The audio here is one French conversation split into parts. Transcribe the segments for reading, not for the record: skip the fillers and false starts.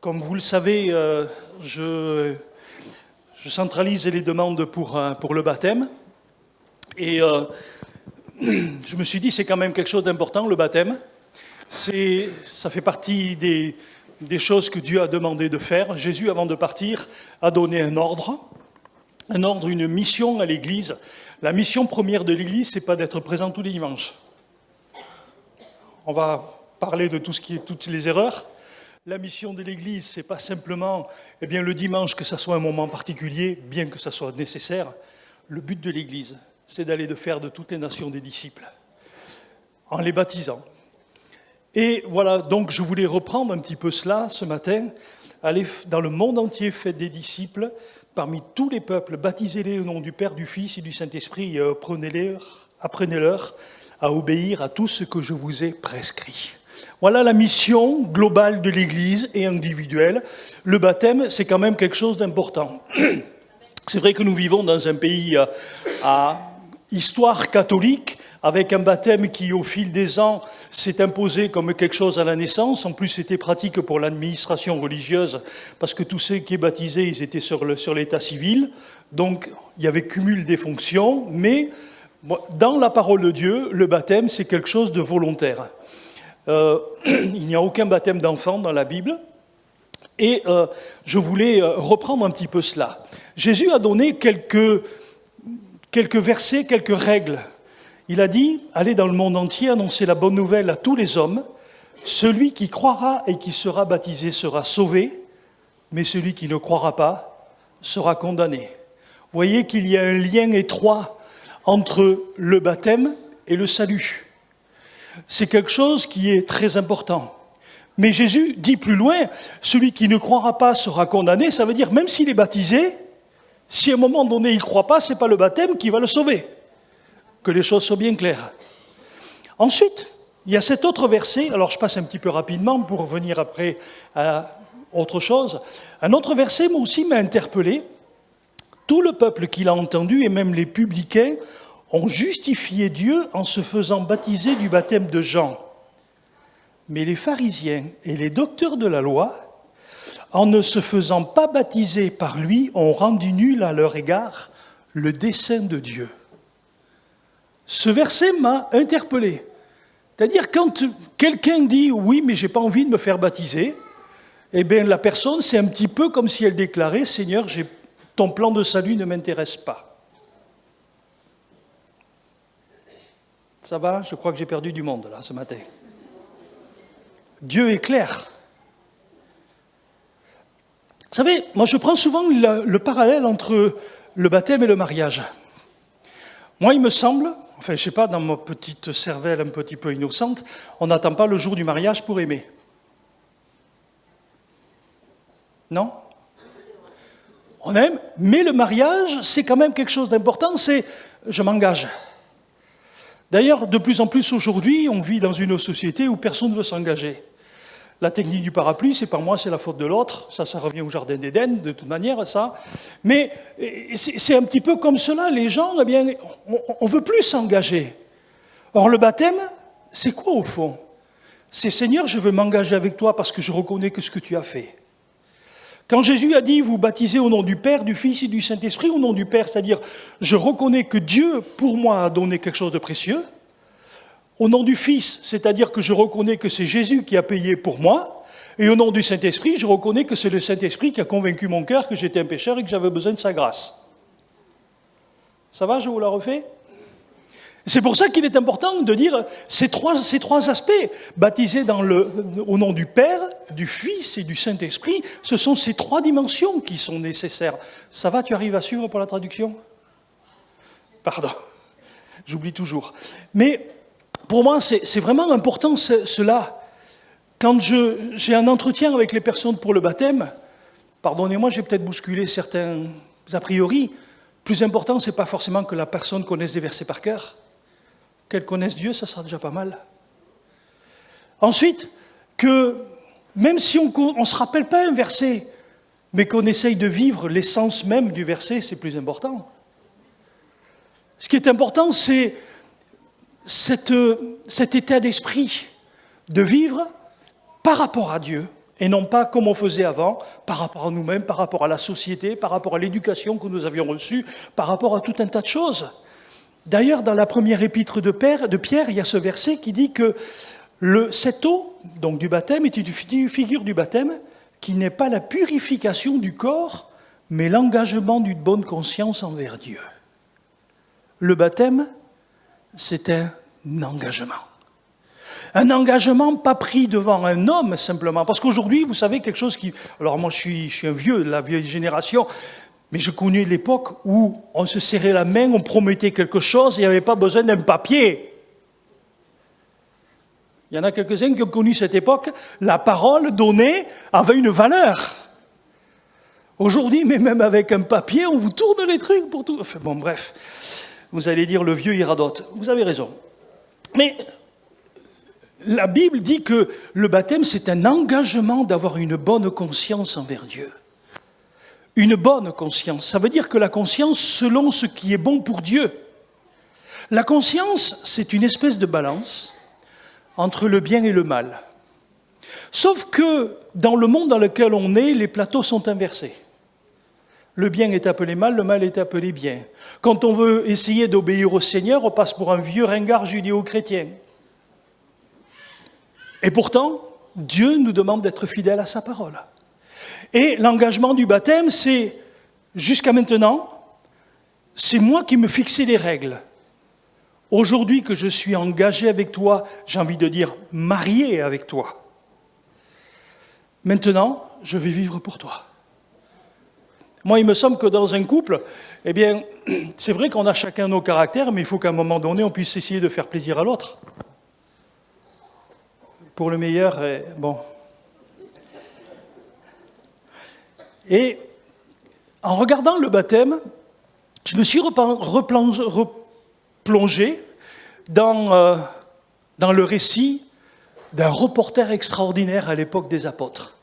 Comme vous le savez, je centralise les demandes pour le baptême. Et je me suis dit, c'est quand même quelque chose d'important, le baptême. Ça fait partie des choses que Dieu a demandé de faire. Jésus, avant de partir, a donné un ordre, une mission à l'Église. La mission première de l'Église, c'est pas d'être présent tous les dimanches. On va parler de toutes les erreurs. La mission de l'Église, c'est pas simplement, le dimanche que ça soit un moment particulier, bien que ça soit nécessaire. Le but de l'Église, c'est d'aller de faire de toutes les nations des disciples, en les baptisant. Et voilà, donc je voulais reprendre un petit peu cela ce matin. Allez dans le monde entier, faites des disciples, parmi tous les peuples, baptisez-les au nom du Père, du Fils et du Saint-Esprit, et apprenez-leur à obéir à tout ce que je vous ai prescrit. Voilà la mission globale de l'Église et individuelle. Le baptême, c'est quand même quelque chose d'important. C'est vrai que nous vivons dans un pays à histoire catholique, avec un baptême qui, au fil des ans, s'est imposé comme quelque chose à la naissance. En plus, c'était pratique pour l'administration religieuse, parce que tous ceux qui étaient baptisés, ils étaient sur l'état civil. Donc, il y avait cumul des fonctions, mais dans la parole de Dieu, le baptême, c'est quelque chose de volontaire. Il n'y a aucun baptême d'enfant dans la Bible. Et je voulais reprendre un petit peu cela. Jésus a donné quelques versets, quelques règles. Il a dit, allez dans le monde entier, annoncer la bonne nouvelle à tous les hommes. Celui qui croira et qui sera baptisé sera sauvé, mais celui qui ne croira pas sera condamné. Vous voyez qu'il y a un lien étroit entre le baptême et le salut. C'est quelque chose qui est très important. Mais Jésus dit plus loin, celui qui ne croira pas sera condamné. Ça veut dire, même s'il est baptisé, si à un moment donné il ne croit pas, ce n'est pas le baptême qui va le sauver. Que les choses soient bien claires. Ensuite, il y a cet autre verset, alors je passe un petit peu rapidement pour revenir après à autre chose. Un autre verset, moi aussi, m'a interpellé. Tout le peuple qui l'a entendu, et même les publicains, ont justifié Dieu en se faisant baptiser du baptême de Jean. Mais les pharisiens et les docteurs de la loi, en ne se faisant pas baptiser par lui, ont rendu nul à leur égard le dessein de Dieu. Ce verset m'a interpellé. C'est-à-dire, quand quelqu'un dit « oui, mais je n'ai pas envie de me faire baptiser », eh bien, la personne, c'est un petit peu comme si elle déclarait « Seigneur, ton plan de salut ne m'intéresse pas ». Ça va? Je crois que j'ai perdu du monde, là, ce matin. Dieu est clair. Vous savez, moi, je prends souvent le parallèle entre le baptême et le mariage. Moi, il me semble, enfin, je ne sais pas, dans ma petite cervelle un petit peu innocente, on n'attend pas le jour du mariage pour aimer. Non? On aime, mais le mariage, c'est quand même quelque chose d'important, c'est « je m'engage ». D'ailleurs, de plus en plus aujourd'hui, on vit dans une société où personne ne veut s'engager. La technique du parapluie, c'est pas moi, c'est la faute de l'autre. Ça revient au jardin d'Éden, de toute manière, ça. Mais c'est un petit peu comme cela. Les gens, eh bien, on veut plus s'engager. Or, le baptême, c'est quoi au fond? C'est Seigneur, je veux m'engager avec toi parce que je reconnais que ce que tu as fait. Quand Jésus a dit, vous baptisez au nom du Père, du Fils et du Saint-Esprit, au nom du Père, c'est-à-dire, je reconnais que Dieu, pour moi, a donné quelque chose de précieux. Au nom du Fils, c'est-à-dire que je reconnais que c'est Jésus qui a payé pour moi. Et au nom du Saint-Esprit, je reconnais que c'est le Saint-Esprit qui a convaincu mon cœur que j'étais un pécheur et que j'avais besoin de sa grâce. Ça va, je vous la refais? C'est pour ça qu'il est important de dire ces trois aspects. Baptisé au nom du Père, du Fils et du Saint-Esprit, ce sont ces trois dimensions qui sont nécessaires. Ça va, tu arrives à suivre pour la traduction? Pardon, j'oublie toujours. Mais pour moi, c'est vraiment important cela. Quand j'ai un entretien avec les personnes pour le baptême, pardonnez-moi, j'ai peut-être bousculé certains a priori. Plus important, ce n'est pas forcément que la personne connaisse des versets par cœur. Qu'elle connaisse Dieu, ça sera déjà pas mal. Ensuite, que même si on ne se rappelle pas un verset, mais qu'on essaye de vivre l'essence même du verset, c'est plus important. Ce qui est important, c'est cet état d'esprit de vivre par rapport à Dieu et non pas comme on faisait avant, par rapport à nous-mêmes, par rapport à la société, par rapport à l'éducation que nous avions reçue, par rapport à tout un tas de choses. D'ailleurs, dans la première épître de Pierre, il y a ce verset qui dit que cette eau, donc du baptême, est une figure du baptême qui n'est pas la purification du corps, mais l'engagement d'une bonne conscience envers Dieu. Le baptême, c'est un engagement. Un engagement pas pris devant un homme simplement. Parce qu'aujourd'hui, vous savez, quelque chose qui... Alors moi, je suis un vieux, de la vieille génération, mais je connais l'époque où on se serrait la main, on promettait quelque chose, et il n'y avait pas besoin d'un papier. Il y en a quelques-uns qui ont connu cette époque, la parole donnée avait une valeur. Aujourd'hui, mais même avec un papier, on vous tourne les trucs pour tout. Enfin, bon, bref, vous allez dire le vieux iradote. Vous avez raison. Mais la Bible dit que le baptême, c'est un engagement d'avoir une bonne conscience envers Dieu. Une bonne conscience, ça veut dire que la conscience selon ce qui est bon pour Dieu. La conscience, c'est une espèce de balance entre le bien et le mal. Sauf que dans le monde dans lequel on est, les plateaux sont inversés. Le bien est appelé mal, le mal est appelé bien. Quand on veut essayer d'obéir au Seigneur, on passe pour un vieux ringard judéo-chrétien. Et pourtant, Dieu nous demande d'être fidèles à sa parole. Et l'engagement du baptême, c'est, jusqu'à maintenant, c'est moi qui me fixais les règles. Aujourd'hui que je suis engagé avec toi, j'ai envie de dire marié avec toi. Maintenant, je vais vivre pour toi. Moi, il me semble que dans un couple, eh bien, c'est vrai qu'on a chacun nos caractères, mais il faut qu'à un moment donné, on puisse essayer de faire plaisir à l'autre. Pour le meilleur, bon. Et en regardant le baptême, je me suis replongé dans le récit d'un reporter extraordinaire à l'époque des apôtres.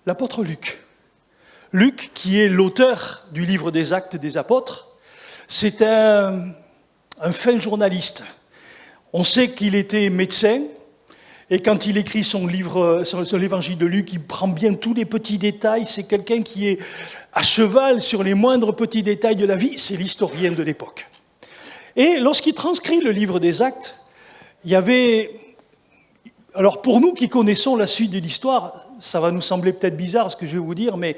L'apôtre Luc. Luc, qui est l'auteur du livre des Actes des Apôtres, c'est un fin journaliste. On sait qu'il était médecin, et quand il écrit son livre, son l'évangile de Luc, il prend bien tous les petits détails. C'est quelqu'un qui est à cheval sur les moindres petits détails de la vie. C'est l'historien de l'époque. Et lorsqu'il transcrit le livre des Actes, il y avait... Alors pour nous qui connaissons la suite de l'histoire, ça va nous sembler peut-être bizarre ce que je vais vous dire, mais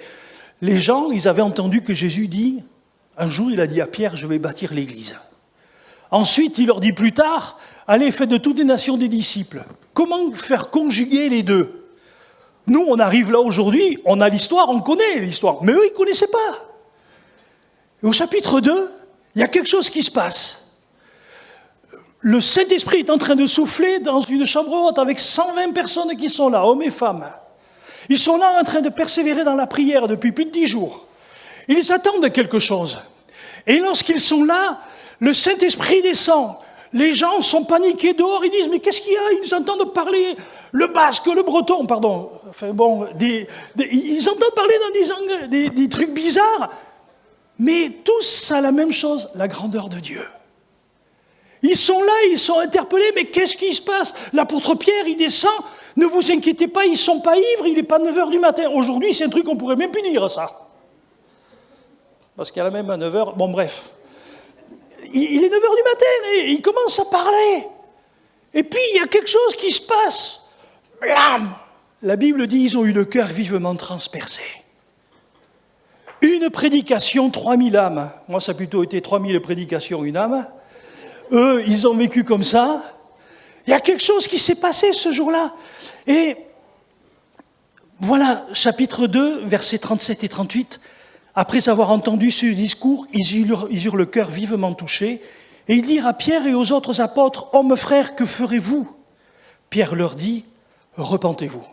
les gens, ils avaient entendu que Jésus dit, un jour il a dit à Pierre, je vais bâtir l'église. Ensuite, il leur dit plus tard, allez, faites de toutes les nations des disciples. Comment faire conjuguer les deux? Nous, on arrive là aujourd'hui, on a l'histoire, on connaît l'histoire, mais eux, ils ne connaissaient pas. Et au chapitre 2, il y a quelque chose qui se passe. Le Saint-Esprit est en train de souffler dans une chambre haute avec 120 personnes qui sont là, hommes et femmes. Ils sont là en train de persévérer dans la prière depuis plus de 10 jours. Ils attendent quelque chose. Et lorsqu'ils sont là, le Saint-Esprit descend. Les gens sont paniqués dehors, ils disent « Mais qu'est-ce qu'il y a ?» Ils entendent parler le basque, le breton, pardon. Enfin bon, ils entendent parler dans des trucs bizarres. Mais tous à la même chose, la grandeur de Dieu. Ils sont là, ils sont interpellés, mais qu'est-ce qui se passe? L'apôtre Pierre, il descend, ne vous inquiétez pas, ils ne sont pas ivres, il n'est pas 9h du matin. Aujourd'hui, c'est un truc qu'on ne pourrait même plus dire, ça. Parce qu'il y a même à 9h, bon bref. Il est 9h du matin et il commence à parler. Et puis, il y a quelque chose qui se passe. Blam! La Bible dit, ils ont eu le cœur vivement transpercé. Une prédication, 3000 âmes. Moi, ça a plutôt été 3000 prédications, une âme. Eux, ils ont vécu comme ça. Il y a quelque chose qui s'est passé ce jour-là. Et voilà, chapitre 2, versets 37 et 38. Après avoir entendu ce discours, ils eurent le cœur vivement touché. Et ils dirent à Pierre et aux autres apôtres, « Hommes frères, que ferez-vous » Pierre leur dit, « Repentez-vous.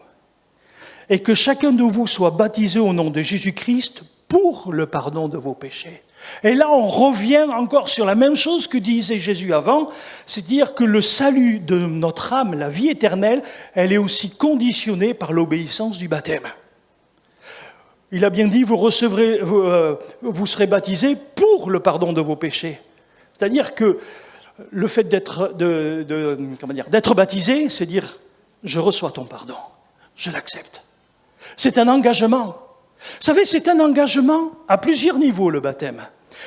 Et que chacun de vous soit baptisé au nom de Jésus-Christ pour le pardon de vos péchés. » Et là, on revient encore sur la même chose que disait Jésus avant, c'est-à-dire que le salut de notre âme, la vie éternelle, elle est aussi conditionnée par l'obéissance du baptême. Il a bien dit, vous serez baptisés pour le pardon de vos péchés. C'est-à-dire que le fait d'être baptisé, c'est dire, je reçois ton pardon. je l'accepte. C'est un engagement. Vous savez, c'est un engagement à plusieurs niveaux, le baptême.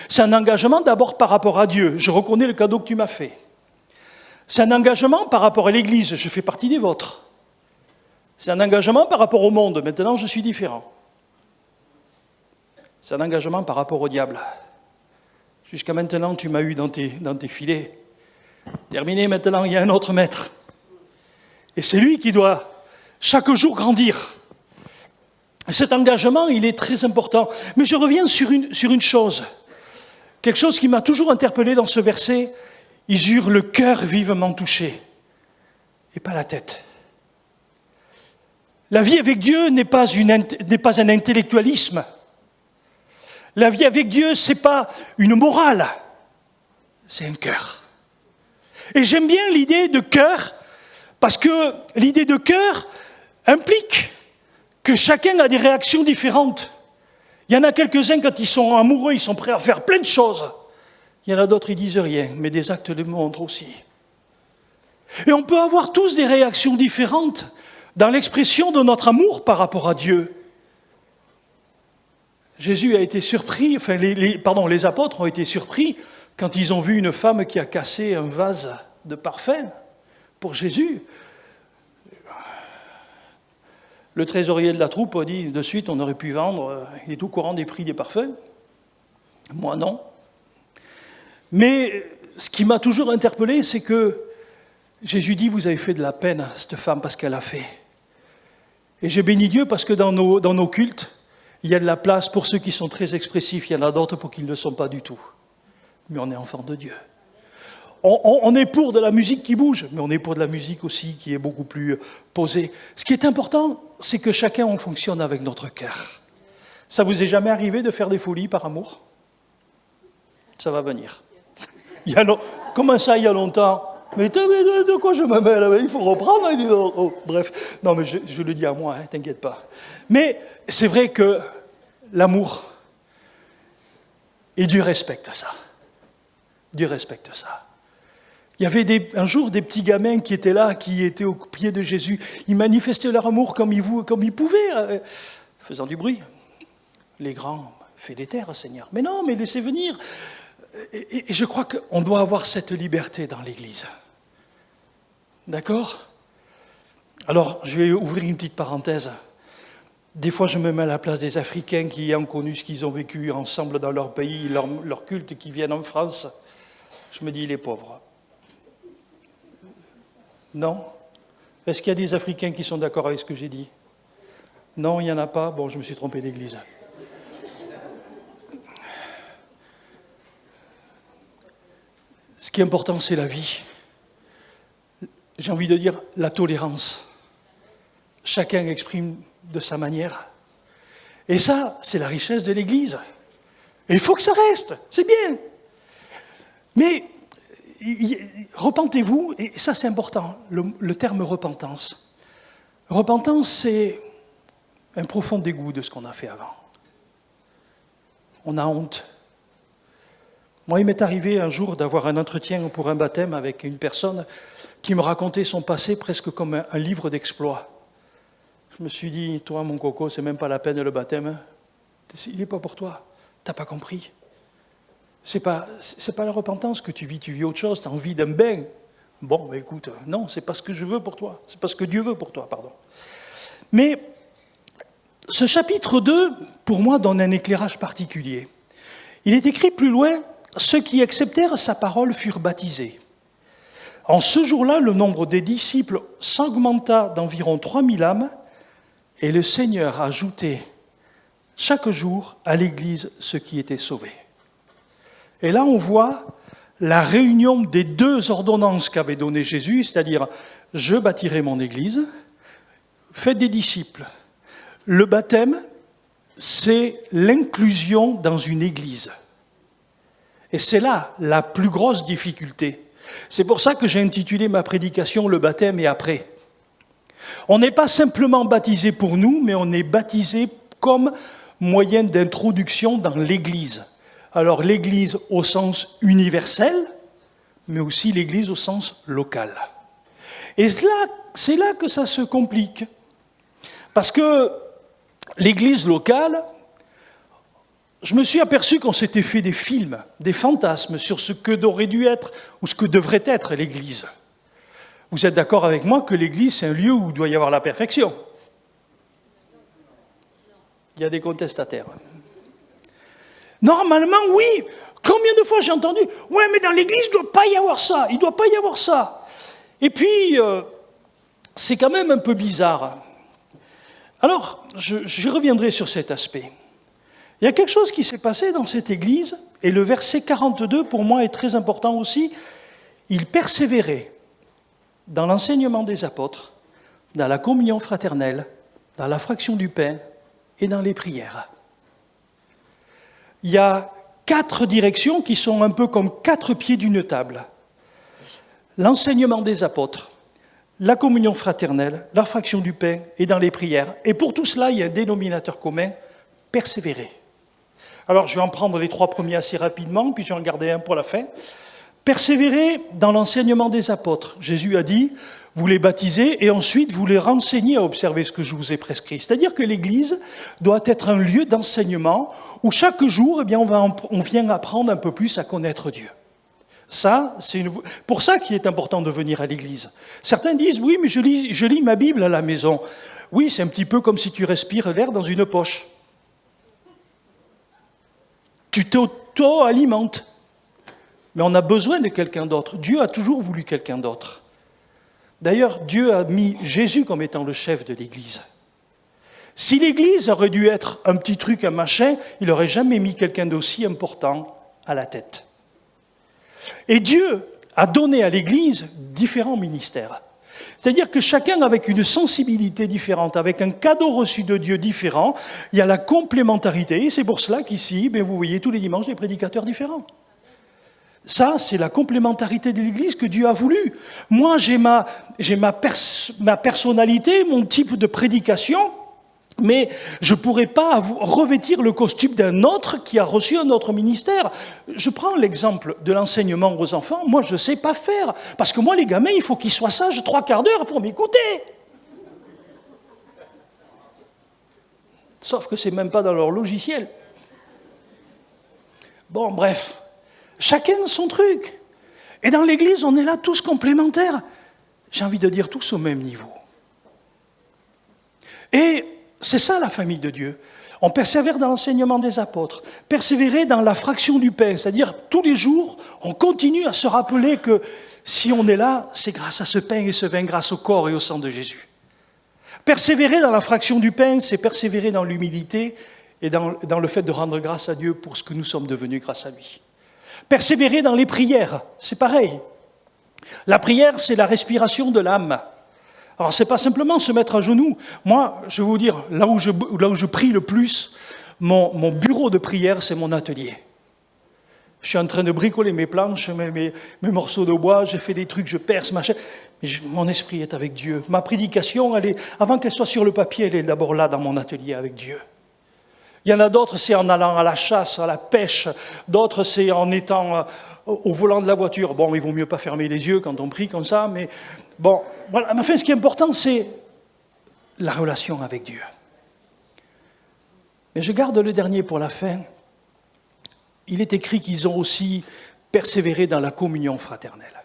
C'est un engagement d'abord par rapport à Dieu. Je reconnais le cadeau que tu m'as fait. C'est un engagement par rapport à l'Église. Je fais partie des vôtres. C'est un engagement par rapport au monde. Maintenant, je suis différent. C'est un engagement par rapport au diable. Jusqu'à maintenant, tu m'as eu dans tes filets. Terminé, maintenant, il y a un autre maître. Et c'est lui qui doit chaque jour grandir. Cet engagement, il est très important. Mais je reviens sur une chose. Quelque chose qui m'a toujours interpellé dans ce verset. Ils eurent le cœur vivement touché. Et pas la tête. La vie avec Dieu n'est pas un intellectualisme. La vie avec Dieu, ce n'est pas une morale. C'est un cœur. Et j'aime bien l'idée de cœur, parce que l'idée de cœur implique que chacun a des réactions différentes. Il y en a quelques-uns, quand ils sont amoureux, ils sont prêts à faire plein de choses. Il y en a d'autres, ils disent rien, mais des actes le montrent aussi. Et on peut avoir tous des réactions différentes dans l'expression de notre amour par rapport à Dieu. Jésus a été surpris, les apôtres ont été surpris quand ils ont vu une femme qui a cassé un vase de parfum pour Jésus. Le trésorier de la troupe a dit, de suite, on aurait pu vendre, il est au courant des prix des parfums. Moi, non. Mais ce qui m'a toujours interpellé, c'est que Jésus dit, vous avez fait de la peine à cette femme parce qu'elle a fait. Et j'ai béni Dieu parce que dans nos cultes, il y a de la place pour ceux qui sont très expressifs, il y en a d'autres pour qui ne le sont pas du tout. Mais on est enfant de Dieu. On est pour de la musique qui bouge, mais on est pour de la musique aussi qui est beaucoup plus posée. Ce qui est important, c'est que chacun on fonctionne avec notre cœur. Ça vous est jamais arrivé de faire des folies par amour? Ça va venir. Comment ça, il y a longtemps? Mais de quoi je me mêle? Il faut reprendre. Bref, non, mais je le dis à moi, t'inquiète pas. Mais c'est vrai que l'amour, et Dieu respecte ça. Dieu respecte ça. Il y avait un jour des petits gamins qui étaient là, qui étaient au pied de Jésus. Ils manifestaient leur amour comme ils pouvaient, faisant du bruit. Les grands, fais les taire, Seigneur. Mais non, mais laissez venir. Et je crois qu'on doit avoir cette liberté dans l'Église. D'accord? Alors, je vais ouvrir une petite parenthèse. Des fois, je me mets à la place des Africains qui ont connu ce qu'ils ont vécu ensemble dans leur pays, leur culte, qui viennent en France. Je me dis, les pauvres. Non? Est-ce qu'il y a des Africains qui sont d'accord avec ce que j'ai dit? Non, il n'y en a pas? Bon, je me suis trompé d'église. Ce qui est important, c'est la vie. J'ai envie de dire la tolérance. Chacun exprime de sa manière. Et ça, c'est la richesse de l'Église. Et il faut que ça reste, c'est bien. Mais repentez-vous, et ça c'est important, le terme repentance. Repentance, c'est un profond dégoût de ce qu'on a fait avant. On a honte. Moi, il m'est arrivé un jour d'avoir un entretien pour un baptême avec une personne qui me racontait son passé presque comme un livre d'exploits. Je me suis dit, toi, mon coco, c'est même pas la peine le baptême. Il n'est pas pour toi. T'as pas compris. C'est pas la repentance que tu vis autre chose. Tu as envie d'un bain. Bon, ben écoute, non, c'est pas ce que je veux pour toi. C'est pas ce que Dieu veut pour toi, pardon. Mais ce chapitre 2, pour moi, donne un éclairage particulier. Il est écrit plus loin, ceux qui acceptèrent sa parole furent baptisés. En ce jour-là, le nombre des disciples s'augmenta d'environ 3000 âmes, et le Seigneur ajoutait chaque jour à l'Église ceux qui étaient sauvés. Et là, on voit la réunion des deux ordonnances qu'avait données Jésus, c'est-à-dire « je bâtirai mon Église », faites des disciples. Le baptême, c'est l'inclusion dans une Église. Et c'est là la plus grosse difficulté. C'est pour ça que j'ai intitulé ma prédication « Le baptême et après ». On n'est pas simplement baptisé pour nous, mais on est baptisé comme moyen d'introduction dans l'Église. Alors l'Église au sens universel, mais aussi l'Église au sens local. Et c'est là que ça se complique. Parce que l'Église locale, je me suis aperçu qu'on s'était fait des films, des fantasmes sur ce que aurait dû être ou ce que devrait être l'Église. Vous êtes d'accord avec moi que l'Église, c'est un lieu où il doit y avoir la perfection? Il y a des contestataires. Normalement, oui. Combien de fois j'ai entendu « Ouais, mais dans l'Église, il ne doit pas y avoir ça, il ne doit pas y avoir ça. » Et puis, c'est quand même un peu bizarre. Alors, je reviendrai sur cet aspect. Il y a quelque chose qui s'est passé dans cette Église, et le verset 42, pour moi, est très important aussi. Il persévérait dans l'enseignement des apôtres, dans la communion fraternelle, dans la fraction du pain et dans les prières. Il y a 4 directions qui sont un peu comme 4 pieds d'une table. L'enseignement des apôtres, la communion fraternelle, la fraction du pain et dans les prières. Et pour tout cela, il y a un dénominateur commun, persévérer. Alors, je vais en prendre les 3 premiers assez rapidement, puis je vais en garder un pour la fin. Persévérer dans l'enseignement des apôtres. Jésus a dit, vous les baptisez et ensuite vous les renseignez à observer ce que je vous ai prescrit. C'est-à-dire que l'Église doit être un lieu d'enseignement où chaque jour, eh bien, on vient apprendre un peu plus à connaître Dieu. Ça, c'est pour ça qu'il est important de venir à l'Église. Certains disent, oui, mais je lis ma Bible à la maison. Oui, c'est un petit peu comme si tu respires l'air dans une poche. Tu t'auto-alimentes. Mais on a besoin de quelqu'un d'autre. Dieu a toujours voulu quelqu'un d'autre. D'ailleurs, Dieu a mis Jésus comme étant le chef de l'Église. Si l'Église aurait dû être un petit truc, un machin, il n'aurait jamais mis quelqu'un d'aussi important à la tête. Et Dieu a donné à l'Église différents ministères. C'est-à-dire que chacun avec une sensibilité différente, avec un cadeau reçu de Dieu différent, il y a la complémentarité. Et c'est pour cela qu'ici, vous voyez tous les dimanches des prédicateurs différents. Ça, c'est la complémentarité de l'Église que Dieu a voulu. Moi, j'ai ma personnalité, mon type de prédication, mais je ne pourrais pas revêtir le costume d'un autre qui a reçu un autre ministère. Je prends l'exemple de l'enseignement aux enfants. Moi, je ne sais pas faire. Parce que moi, les gamins, il faut qu'ils soient sages 3/4 d'heure pour m'écouter. Sauf que ce n'est même pas dans leur logiciel. Bon, bref. Chacun son truc. Et dans l'Église, on est là tous complémentaires. J'ai envie de dire tous au même niveau. Et c'est ça la famille de Dieu. On persévère dans l'enseignement des apôtres, persévérer dans la fraction du pain, c'est-à-dire tous les jours, on continue à se rappeler que si on est là, c'est grâce à ce pain et ce vin, grâce au corps et au sang de Jésus. Persévérer dans la fraction du pain, c'est persévérer dans l'humilité et dans le fait de rendre grâce à Dieu pour ce que nous sommes devenus grâce à lui. Persévérer dans les prières, c'est pareil. La prière, c'est la respiration de l'âme. Alors, ce n'est pas simplement se mettre à genoux. Moi, je vais vous dire, là où je prie le plus, mon bureau de prière, c'est mon atelier. Je suis en train de bricoler mes planches, mes morceaux de bois, j'ai fait des trucs, je perce, machin. Mais mon esprit est avec Dieu. Ma prédication, avant qu'elle soit sur le papier, elle est d'abord là, dans mon atelier, avec Dieu. Il y en a d'autres, c'est en allant à la chasse, à la pêche. D'autres, c'est en étant au volant de la voiture. Bon, il vaut mieux pas fermer les yeux quand on prie comme ça, mais bon, voilà. Mais enfin, ce qui est important, c'est la relation avec Dieu. Mais je garde le dernier pour la fin. Il est écrit qu'ils ont aussi persévéré dans la communion fraternelle.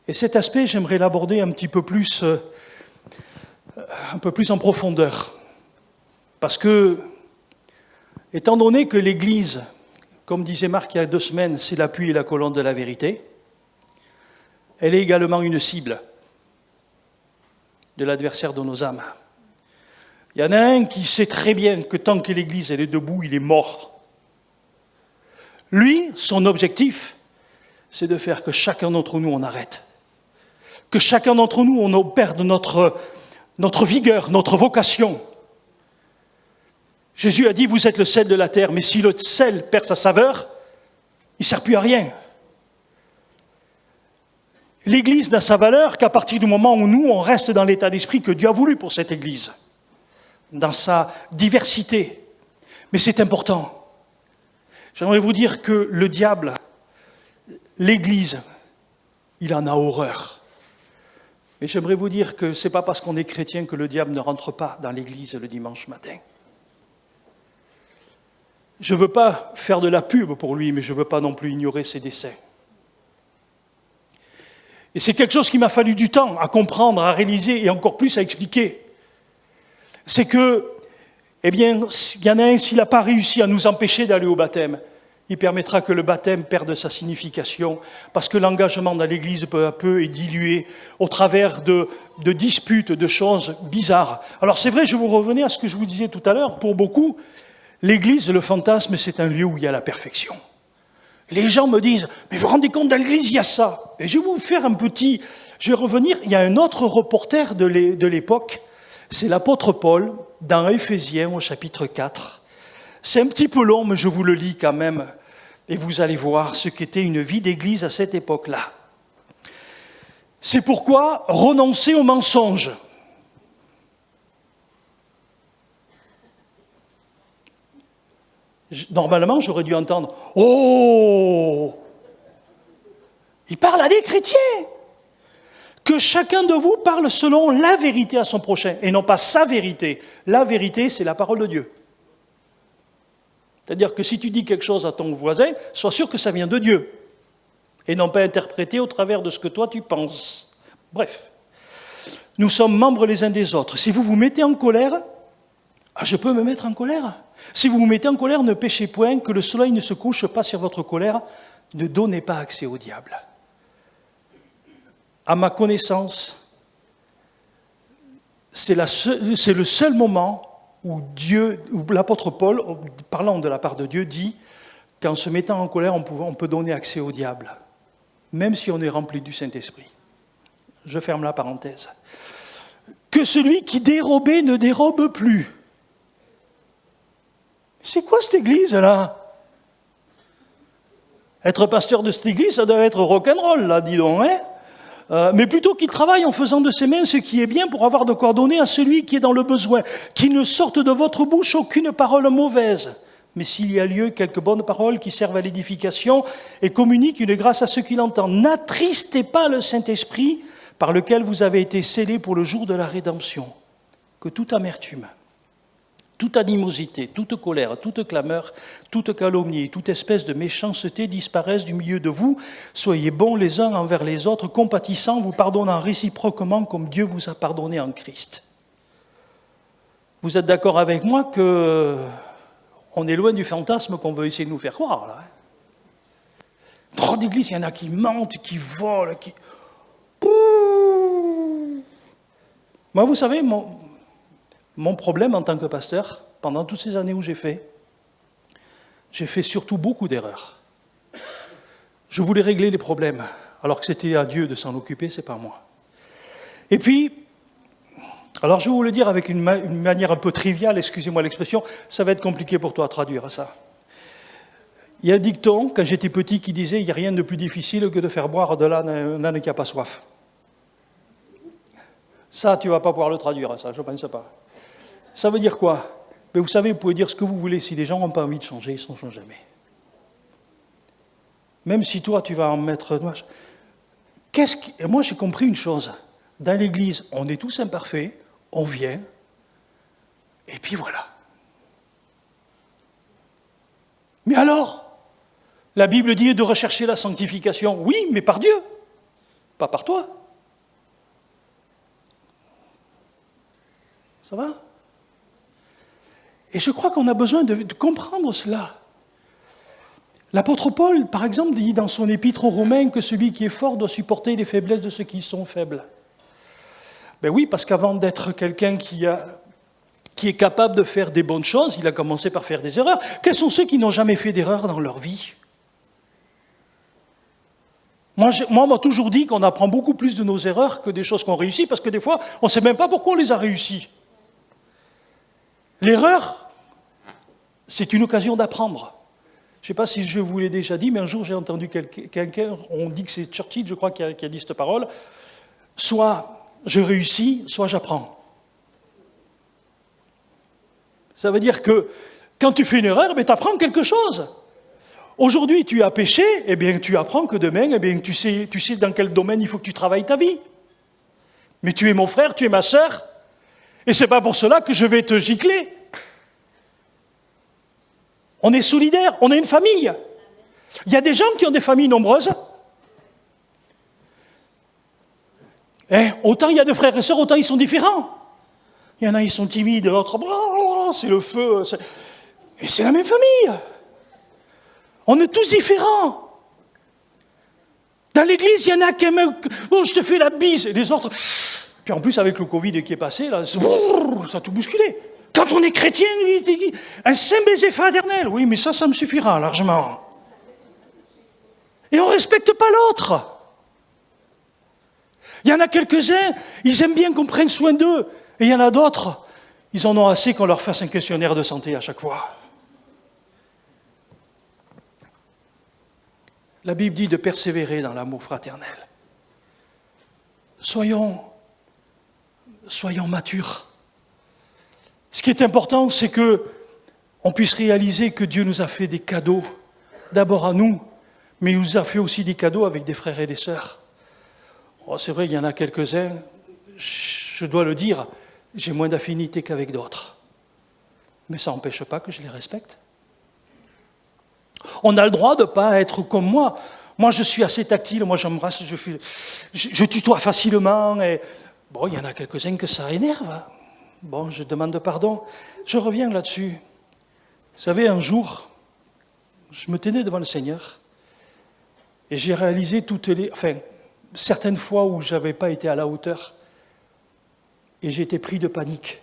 Et cet aspect, j'aimerais l'aborder un peu plus en profondeur. Parce que, étant donné que l'Église, comme disait Marc il y a 2 semaines, c'est l'appui et la colonne de la vérité, elle est également une cible de l'adversaire de nos âmes. Il y en a un qui sait très bien que tant que l'Église elle est debout, il est mort. Lui, son objectif, c'est de faire que chacun d'entre nous en arrête. Que chacun d'entre nous, on perde notre vigueur, notre vocation. Jésus a dit, vous êtes le sel de la terre, mais si le sel perd sa saveur, il ne sert plus à rien. L'Église n'a sa valeur qu'à partir du moment où nous, on reste dans l'état d'esprit que Dieu a voulu pour cette Église, dans sa diversité. Mais c'est important. J'aimerais vous dire que le diable, l'Église, il en a horreur. Mais j'aimerais vous dire que ce n'est pas parce qu'on est chrétien que le diable ne rentre pas dans l'église le dimanche matin. Je ne veux pas faire de la pub pour lui, mais je ne veux pas non plus ignorer ses décès. Et c'est quelque chose qui m'a fallu du temps à comprendre, à réaliser et encore plus à expliquer. C'est que, eh bien, il y en a un, s'il n'a pas réussi à nous empêcher d'aller au baptême, il permettra que le baptême perde sa signification, parce que l'engagement dans l'Église, peu à peu, est dilué au travers de disputes, de choses bizarres. Alors c'est vrai, je vous revenais à ce que je vous disais tout à l'heure, pour beaucoup, l'Église, le fantasme, c'est un lieu où il y a la perfection. Les gens me disent, mais vous vous rendez compte, dans l'Église, il y a ça. Et je vais vous faire je vais revenir, il y a un autre reporter de l'époque, c'est l'apôtre Paul, dans Éphésiens, au chapitre 4. C'est un petit peu long, mais je vous le lis quand même. Et vous allez voir ce qu'était une vie d'église à cette époque-là. C'est pourquoi renoncer au mensonge. Normalement, j'aurais dû entendre « Oh !» Il parle à des chrétiens. Que chacun de vous parle selon la vérité à son prochain, et non pas sa vérité. La vérité, c'est la parole de Dieu. C'est-à-dire que si tu dis quelque chose à ton voisin, sois sûr que ça vient de Dieu, et non pas interprété au travers de ce que toi tu penses. Bref, nous sommes membres les uns des autres. Si vous vous mettez en colère, je peux me mettre en colère. Si vous vous mettez en colère, ne péchez point, que le soleil ne se couche pas sur votre colère, ne donnez pas accès au diable. À ma connaissance, c'est le seul moment où l'apôtre Paul, parlant de la part de Dieu, dit qu'en se mettant en colère, on peut donner accès au diable, même si on est rempli du Saint-Esprit. Je ferme la parenthèse. Que celui qui dérobait ne dérobe plus. C'est quoi cette église-là? Être pasteur de cette église, ça doit être rock'n'roll, là, dis donc, hein? Mais plutôt qu'il travaille en faisant de ses mains ce qui est bien pour avoir de quoi donner à celui qui est dans le besoin, qu'il ne sorte de votre bouche aucune parole mauvaise, mais s'il y a lieu, quelques bonnes paroles qui servent à l'édification et communiquent une grâce à ceux qui l'entendent. N'attristez pas le Saint-Esprit par lequel vous avez été scellés pour le jour de la rédemption. Que toute amertume, toute animosité, toute colère, toute clameur, toute calomnie, toute espèce de méchanceté disparaissent du milieu de vous. Soyez bons les uns envers les autres, compatissants, vous pardonnant réciproquement comme Dieu vous a pardonné en Christ. Vous êtes d'accord avec moi qu'on est loin du fantasme qu'on veut essayer de nous faire croire, là. Dans l'église, il y en a qui mentent, qui volent, qui... Moi, vous savez, mon problème en tant que pasteur, pendant toutes ces années où j'ai fait surtout beaucoup d'erreurs. Je voulais régler les problèmes, alors que c'était à Dieu de s'en occuper, c'est pas moi. Et puis, alors je vais vous le dire avec une manière un peu triviale, excusez-moi l'expression, ça va être compliqué pour toi à traduire ça. Il y a un dicton, quand j'étais petit, qui disait « il n'y a rien de plus difficile que de faire boire de l'âne à un âne qui n'a pas soif ». Ça, tu ne vas pas pouvoir le traduire, ça, je ne pense pas. Ça veut dire quoi? Mais vous savez, vous pouvez dire ce que vous voulez, si les gens n'ont pas envie de changer, ils ne changent jamais. Même si toi, tu vas en mettre... Moi, j'ai compris une chose. Dans l'Église, on est tous imparfaits, on vient, et puis voilà. Mais alors, la Bible dit de rechercher la sanctification. Oui, mais par Dieu, pas par toi. Ça va? Et je crois qu'on a besoin de comprendre cela. L'apôtre Paul, par exemple, dit dans son épître aux Romains que celui qui est fort doit supporter les faiblesses de ceux qui sont faibles. Ben oui, parce qu'avant d'être quelqu'un qui est capable de faire des bonnes choses, il a commencé par faire des erreurs. Quels sont ceux qui n'ont jamais fait d'erreurs dans leur vie? Moi, on m'a toujours dit qu'on apprend beaucoup plus de nos erreurs que des choses qu'on réussit, parce que des fois, on ne sait même pas pourquoi on les a réussies. L'erreur, c'est une occasion d'apprendre. Je ne sais pas si je vous l'ai déjà dit, mais un jour j'ai entendu quelqu'un, on dit que c'est Churchill, je crois, qui a dit cette parole, soit je réussis, soit j'apprends. Ça veut dire que quand tu fais une erreur, tu apprends quelque chose. Aujourd'hui, tu as péché, eh bien, tu apprends que demain, eh bien, tu sais dans quel domaine il faut que tu travailles ta vie. Mais tu es mon frère, tu es ma sœur, et c'est pas pour cela que je vais te gicler. On est solidaires, on est une famille. Il y a des gens qui ont des familles nombreuses. Autant il y a de frères et sœurs, autant ils sont différents. Il y en a, ils sont timides, l'autre, c'est le feu. Et c'est la même famille. On est tous différents. Dans l'église, il y en a qui aiment, je te fais la bise, et les autres. Puis en plus, avec le Covid qui est passé, là, ça a tout bousculé. Quand on est chrétien, un saint baiser fraternel, oui, mais ça me suffira largement. Et on ne respecte pas l'autre. Il y en a quelques-uns, ils aiment bien qu'on prenne soin d'eux. Et il y en a d'autres, ils en ont assez qu'on leur fasse un questionnaire de santé à chaque fois. La Bible dit de persévérer dans l'amour fraternel. Soyons matures. Ce qui est important, c'est qu'on puisse réaliser que Dieu nous a fait des cadeaux, d'abord à nous, mais il nous a fait aussi des cadeaux avec des frères et des sœurs. Oh, c'est vrai, il y en a quelques-uns, je dois le dire, j'ai moins d'affinité qu'avec d'autres. Mais ça n'empêche pas que je les respecte. On a le droit de ne pas être comme moi. Moi, je suis assez tactile, moi j'embrasse, je tutoie facilement. Et bon, il y en a quelques-uns que ça énerve. Bon, je demande pardon. Je reviens là-dessus. Vous savez, un jour, je me tenais devant le Seigneur et j'ai réalisé certaines fois où je n'avais pas été à la hauteur et j'ai été pris de panique.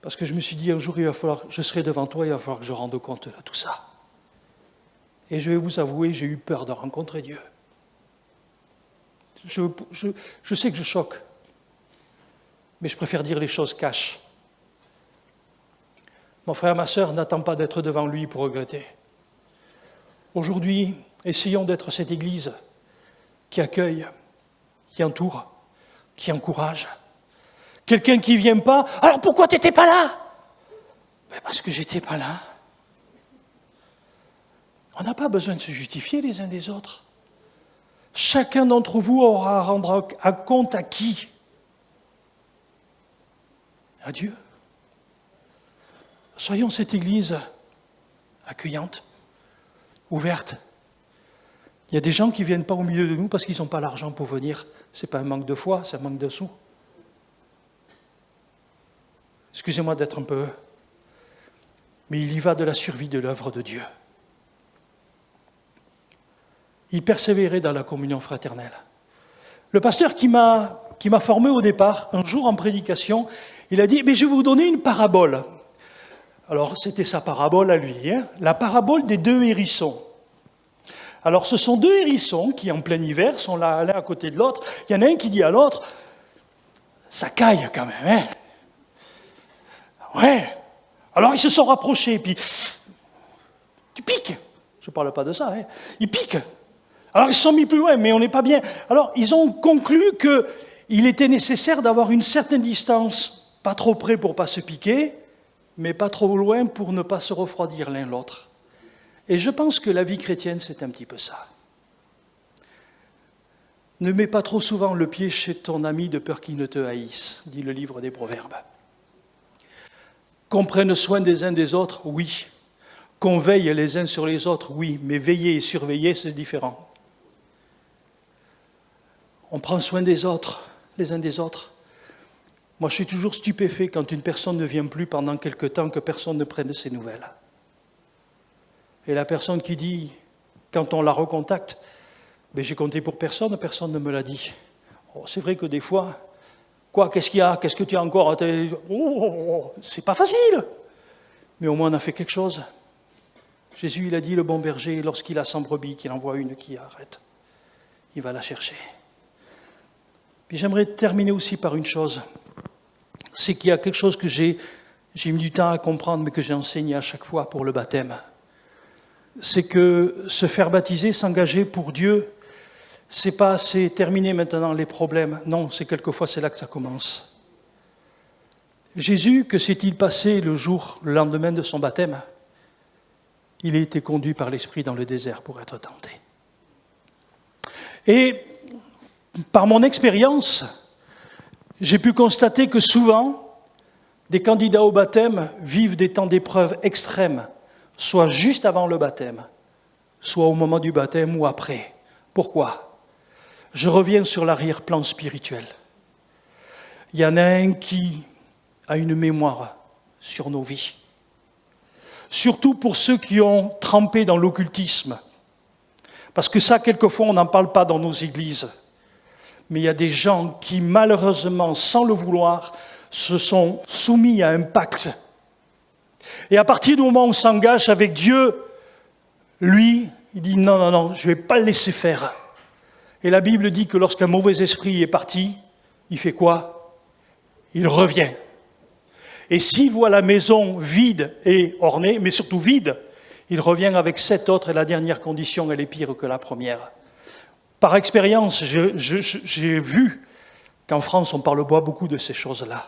Parce que je me suis dit, un jour, je serai devant toi, il va falloir que je rende compte de tout ça. Et je vais vous avouer, j'ai eu peur de rencontrer Dieu. Je sais que je choque, mais je préfère dire les choses cash. Mon frère, ma sœur, n'attend pas d'être devant lui pour regretter. Aujourd'hui, essayons d'être cette Église qui accueille, qui entoure, qui encourage. Quelqu'un qui ne vient pas, alors pourquoi tu n'étais pas là? Ben parce que j'étais pas là. On n'a pas besoin de se justifier les uns des autres. Chacun d'entre vous aura à rendre un compte à qui? À Dieu. Soyons cette Église accueillante, ouverte. Il y a des gens qui ne viennent pas au milieu de nous parce qu'ils n'ont pas l'argent pour venir. Ce n'est pas un manque de foi, c'est un manque de sous. Excusez-moi d'être un peu... Mais il y va de la survie de l'œuvre de Dieu. Il persévérait dans la communion fraternelle. Le pasteur qui m'a formé au départ, un jour en prédication, il a dit « Mais je vais vous donner une parabole ». Alors, c'était sa parabole à lui, la parabole des 2 hérissons. Alors, ce sont 2 hérissons qui, en plein hiver, sont là l'un à côté de l'autre. Il y en a un qui dit à l'autre « Ça caille quand même, hein ?» Ouais. Alors, ils se sont rapprochés, puis « Tu piques !» Je ne parle pas de ça, hein. Ils piquent. Alors, ils se sont mis plus loin, mais on n'est pas bien. Alors, ils ont conclu qu'il était nécessaire d'avoir une certaine distance, pas trop près pour ne pas se piquer, mais pas trop loin pour ne pas se refroidir l'un l'autre. Et je pense que la vie chrétienne, c'est un petit peu ça. Ne mets pas trop souvent le pied chez ton ami de peur qu'il ne te haïsse, dit le livre des Proverbes. Qu'on prenne soin des uns des autres, oui. Qu'on veille les uns sur les autres, oui. Mais veiller et surveiller, c'est différent. On prend soin des autres, les uns des autres. Moi, je suis toujours stupéfait quand une personne ne vient plus pendant quelque temps que personne ne prenne ses nouvelles. Et la personne qui dit, quand on la recontacte, « j'ai compté pour personne, personne ne me l'a dit. Oh, » C'est vrai que des fois, quoi, qu'est-ce qu'il y a? Qu'est-ce que tu as encore? C'est pas facile. Mais au moins on a fait quelque chose. Jésus, il a dit, le bon berger, lorsqu'il a 100 brebis, qu'il en voit une qui arrête, il va la chercher. Puis j'aimerais terminer aussi par une chose. C'est qu'il y a quelque chose que j'ai mis du temps à comprendre, mais que j'ai enseigné à chaque fois pour le baptême. C'est que se faire baptiser, s'engager pour Dieu, c'est pas c'est terminer maintenant les problèmes. Non, c'est quelquefois c'est là que ça commence. Jésus, que s'est-il passé le lendemain de son baptême? Il a été conduit par l'Esprit dans le désert pour être tenté. Et par mon expérience, J'ai pu constater que souvent, des candidats au baptême vivent des temps d'épreuve extrêmes, soit juste avant le baptême, soit au moment du baptême ou après. Pourquoi ? Je reviens sur l'arrière-plan spirituel. Il y en a un qui a une mémoire sur nos vies. Surtout pour ceux qui ont trempé dans l'occultisme. Parce que ça, quelquefois, on n'en parle pas dans nos églises. Mais il y a des gens qui, malheureusement, sans le vouloir, se sont soumis à un pacte. Et à partir du moment où on s'engage avec Dieu, lui, il dit non, je ne vais pas le laisser faire. Et la Bible dit que lorsqu'un mauvais esprit est parti, il fait quoi ? Il revient. Et s'il voit la maison vide et ornée, mais surtout vide, il revient avec 7 autres et la dernière condition, elle est pire que la première. Par expérience, j'ai vu qu'en France, on parle pas beaucoup de ces choses-là.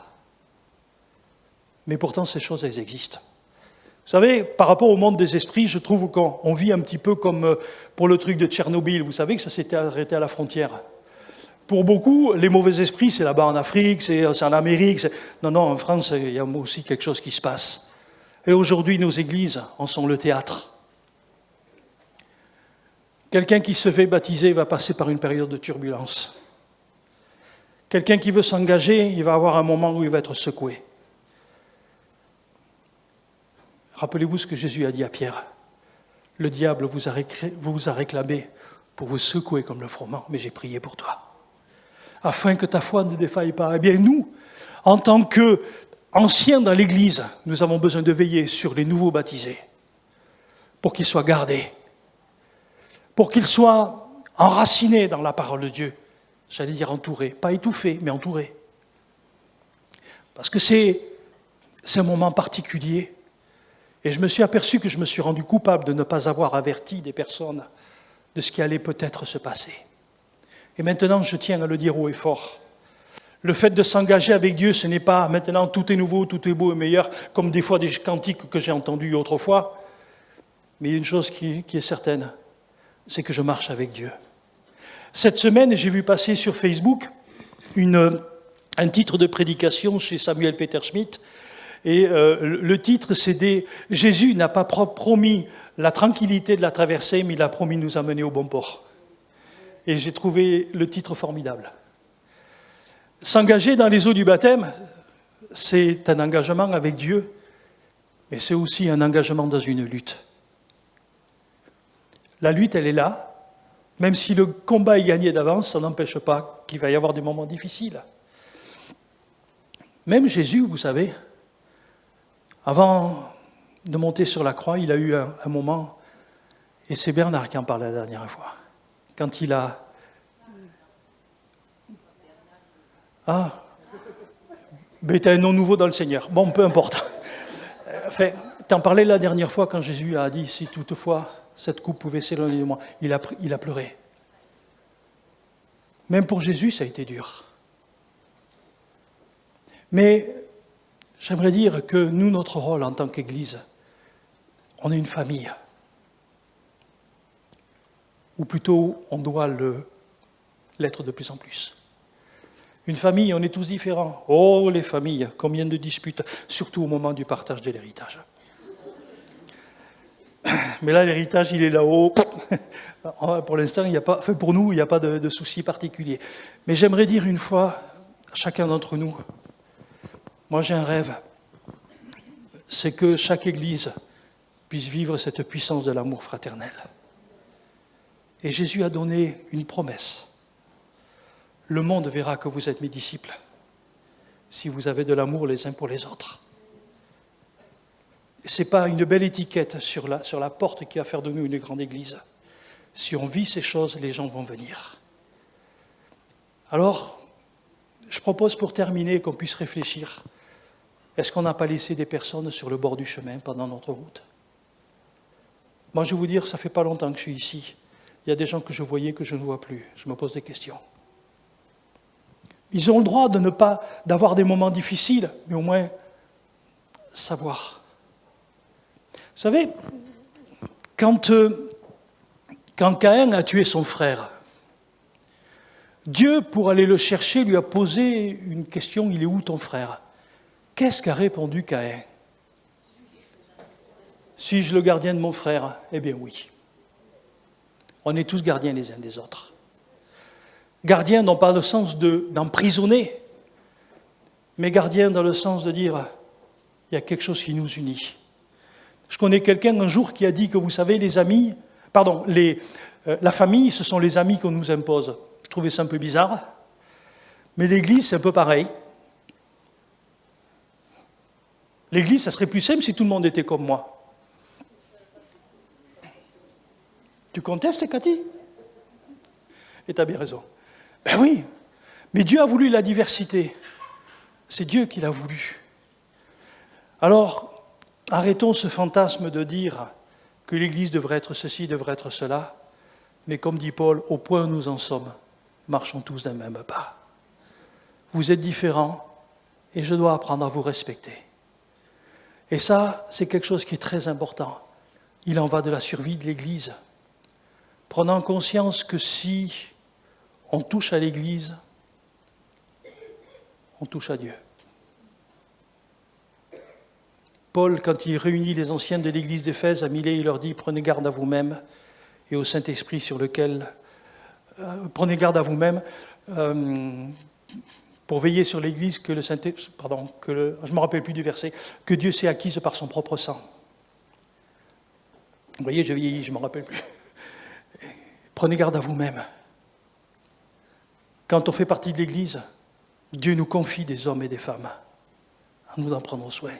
Mais pourtant, ces choses, elles existent. Vous savez, par rapport au monde des esprits, je trouve qu'on vit un petit peu comme pour le truc de Tchernobyl. Vous savez que ça s'était arrêté à la frontière. Pour beaucoup, les mauvais esprits, c'est là-bas en Afrique, c'est en Amérique. Non, en France, il y a aussi quelque chose qui se passe. Et aujourd'hui, nos églises en sont le théâtre. Quelqu'un qui se fait baptiser va passer par une période de turbulence. Quelqu'un qui veut s'engager, il va avoir un moment où il va être secoué. Rappelez-vous ce que Jésus a dit à Pierre. Le diable vous a réclamé pour vous secouer comme le froment, mais j'ai prié pour toi. Afin que ta foi ne défaille pas. Eh bien, nous, en tant qu'anciens dans l'Église, nous avons besoin de veiller sur les nouveaux baptisés pour qu'ils soient gardés, pour qu'ils soient enracinés dans la parole de Dieu. J'allais dire entourés, pas étouffés, mais entourés. Parce que c'est un moment particulier. Et je me suis aperçu que je me suis rendu coupable de ne pas avoir averti des personnes de ce qui allait peut-être se passer. Et maintenant, je tiens à le dire haut et fort. Le fait de s'engager avec Dieu, ce n'est pas maintenant tout est nouveau, tout est beau et meilleur, comme des fois des cantiques que j'ai entendus autrefois. Mais il y a une chose qui est certaine, c'est que je marche avec Dieu. Cette semaine, j'ai vu passer sur Facebook un titre de prédication chez Samuel Peter Schmidt. Et le titre, c'est « Jésus n'a pas promis la tranquillité de la traversée, mais il a promis de nous amener au bon port ». Et j'ai trouvé le titre formidable. S'engager dans les eaux du baptême, c'est un engagement avec Dieu, mais c'est aussi un engagement dans une lutte. La lutte, elle est là. Même si le combat est gagné d'avance, ça n'empêche pas qu'il va y avoir des moments difficiles. Même Jésus, vous savez, avant de monter sur la croix, il a eu un moment, et c'est Bernard qui en parlait la dernière fois, quand il a... Ah, mais tu as un nom nouveau dans le Seigneur. Bon, peu importe. Enfin, tu en parlais la dernière fois quand Jésus a dit, si toutefois cette coupe pouvait s'éloigner de moi, il a pleuré. Même pour Jésus, ça a été dur. Mais j'aimerais dire que nous, notre rôle en tant qu'Église, on est une famille. Ou plutôt, on doit l'être de plus en plus. Une famille, on est tous différents. Oh, les familles, combien de disputes, surtout au moment du partage de l'héritage. Mais là, l'héritage, il est là-haut. Pour l'instant, pour nous, il n'y a pas de souci particulier. Mais j'aimerais dire une fois, à chacun d'entre nous, moi j'ai un rêve, c'est que chaque Église puisse vivre cette puissance de l'amour fraternel. Et Jésus a donné une promesse. Le monde verra que vous êtes mes disciples si vous avez de l'amour les uns pour les autres. Ce n'est pas une belle étiquette sur la porte qui va faire de nous une grande église. Si on vit ces choses, les gens vont venir. Alors, je propose pour terminer qu'on puisse réfléchir. Est-ce qu'on n'a pas laissé des personnes sur le bord du chemin pendant notre route ? Moi, je vais vous dire, ça ne fait pas longtemps que je suis ici. Il y a des gens que je voyais que je ne vois plus. Je me pose des questions. Ils ont le droit d'avoir des moments difficiles, mais au moins savoir. Vous savez, quand Caïn a tué son frère, Dieu, pour aller le chercher, lui a posé une question, il est où ton frère? Qu'est-ce qu'a répondu Caïn? Suis-je le gardien de mon frère? Eh bien oui. On est tous gardiens les uns des autres. Gardiens non pas dans le sens d'emprisonner, mais gardiens dans le sens de dire, il y a quelque chose qui nous unit. Je connais quelqu'un un jour qui a dit que, vous savez, la famille, ce sont les amis qu'on nous impose. Je trouvais ça un peu bizarre, mais l'Église, c'est un peu pareil. L'Église, ça serait plus simple si tout le monde était comme moi. Tu contestes, Cathy? Et tu as bien raison. Ben oui, mais Dieu a voulu la diversité. C'est Dieu qui l'a voulu. Alors, arrêtons ce fantasme de dire que l'Église devrait être ceci, devrait être cela. Mais comme dit Paul, au point où nous en sommes, marchons tous d'un même pas. Vous êtes différents et je dois apprendre à vous respecter. Et ça, c'est quelque chose qui est très important. Il en va de la survie de l'Église. Prenant conscience que si on touche à l'Église, on touche à Dieu. Paul, quand il réunit les anciens de l'Église d'Éphèse à Milet, il leur dit « Prenez garde à vous-même et au Saint-Esprit sur lequel... prenez garde à vous-même pour veiller sur l'Église que le Saint-Esprit... je ne me rappelle plus du verset, que Dieu s'est acquise par son propre sang. » Vous voyez, je vieillis, je ne me rappelle plus. Prenez garde à vous-même. Quand on fait partie de l'Église, Dieu nous confie des hommes et des femmes. À nous d'en prendre soin.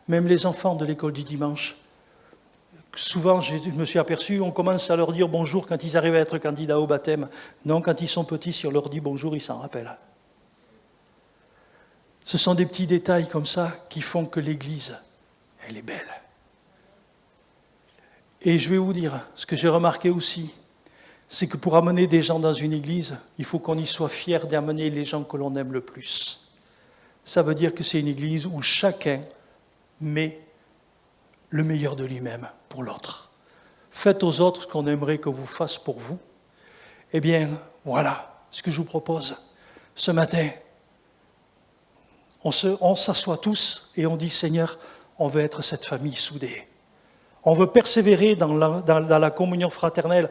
Même les enfants de l'école du dimanche, souvent je me suis aperçu, on commence à leur dire bonjour quand ils arrivent à être candidats au baptême. Non, quand ils sont petits, si on leur dit bonjour, ils s'en rappellent. Ce sont des petits détails comme ça qui font que l'Église, elle est belle. Et je vais vous dire, ce que j'ai remarqué aussi, c'est que pour amener des gens dans une église, il faut qu'on y soit fier d'amener les gens que l'on aime le plus. Ça veut dire que c'est une église où chacun met le meilleur de lui-même pour l'autre. Faites aux autres ce qu'on aimerait que vous fassent pour vous. Eh bien, voilà ce que je vous propose. Ce matin, on s'assoit tous et on dit, Seigneur, on veut être cette famille soudée. On veut persévérer dans la communion fraternelle.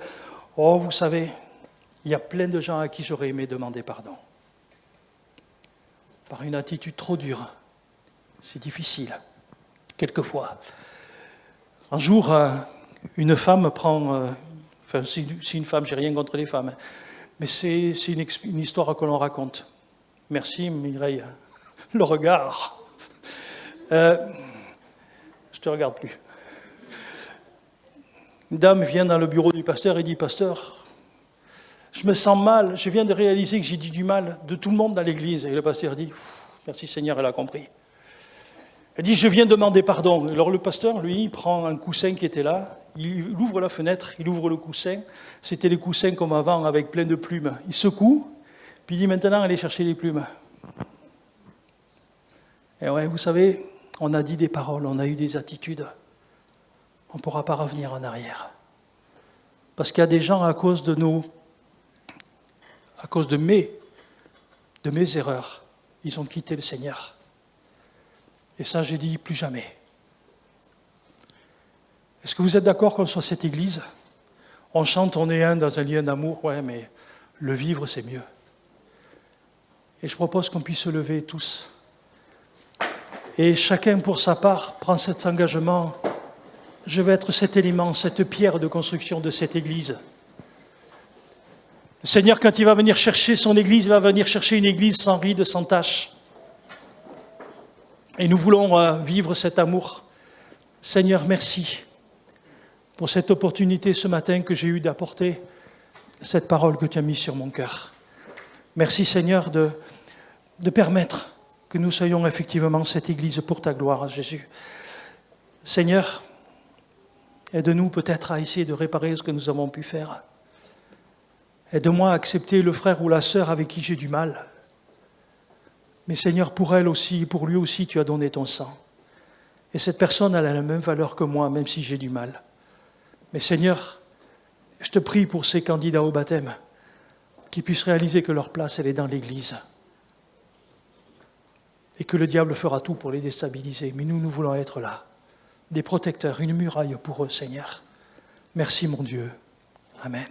Oh, vous savez, il y a plein de gens à qui j'aurais aimé demander pardon. Par une attitude trop dure. C'est difficile, quelquefois. Un jour, une femme prend... c'est une femme, j'ai rien contre les femmes, mais c'est une histoire que l'on raconte. Merci Mireille. Le regard. Je te regarde plus. Une dame vient dans le bureau du pasteur et dit « Pasteur, je me sens mal, je viens de réaliser que j'ai dit du mal de tout le monde dans l'église. » Et le pasteur dit « Merci Seigneur, elle a compris. » Elle dit « Je viens demander pardon. » Alors le pasteur, lui, il prend un coussin qui était là, il ouvre la fenêtre, il ouvre le coussin. C'était les coussins comme avant avec plein de plumes. Il secoue, puis il dit « Maintenant, allez chercher les plumes. » Et ouais, vous savez, on a dit des paroles, on a eu des attitudes. On ne pourra pas revenir en arrière. Parce qu'il y a des gens, à cause de mes erreurs, ils ont quitté le Seigneur. Et ça, j'ai dit, plus jamais. Est-ce que vous êtes d'accord qu'on soit cette église? On chante, on est un dans un lien d'amour, ouais, mais le vivre, c'est mieux. Et je propose qu'on puisse se lever tous. Et chacun, pour sa part, prend cet engagement. Je vais être cet élément, cette pierre de construction de cette église. Le Seigneur, quand il va venir chercher son église, il va venir chercher une église sans ride, sans tache. Et nous voulons vivre cet amour. Seigneur, merci pour cette opportunité ce matin que j'ai eue d'apporter cette parole que tu as mise sur mon cœur. Merci Seigneur de permettre que nous soyons effectivement cette église pour ta gloire, Jésus. Seigneur, aide-nous peut-être à essayer de réparer ce que nous avons pu faire. Aide-moi à accepter le frère ou la sœur avec qui j'ai du mal. Mais Seigneur, pour elle aussi, pour lui aussi, tu as donné ton sang. Et cette personne, elle a la même valeur que moi, même si j'ai du mal. Mais Seigneur, je te prie pour ces candidats au baptême. qu'ils puissent réaliser que leur place, elle est dans l'Église. Et que le diable fera tout pour les déstabiliser. Mais nous, nous voulons être là, des protecteurs, une muraille pour eux, Seigneur. Merci, mon Dieu. Amen.